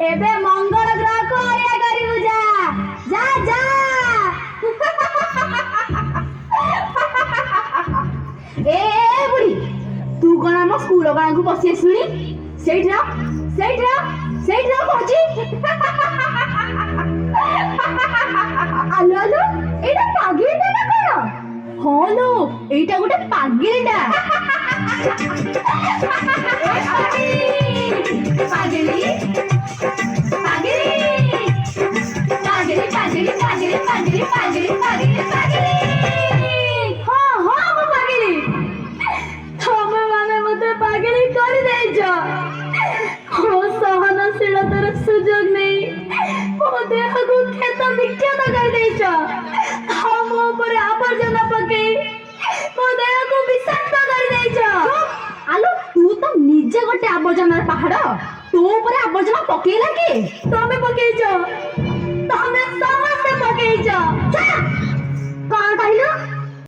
एबे मंगल ग्रह को आया करिबु जा जा जा ए बुढ़ी तू कौन आम स्कूल गाँ को बसी आसुनी सेठा कहूँ आलो आलो एटा पागिलिटा ना कौन हाँ लो एटा गोटे पागिलिटा पागिली सहनशीलतार सुजोग नहीं मो देह को खेत विख्यात कर मो आवर्जना पकई मो देह को विषाक्त कर आलो तू तो निजे गोटे आवर्जनार पहाड़ तो ऊपर आवर्जना पकेला के तमे पकेइछ तमे समस्त पकेइछ कौन कहलो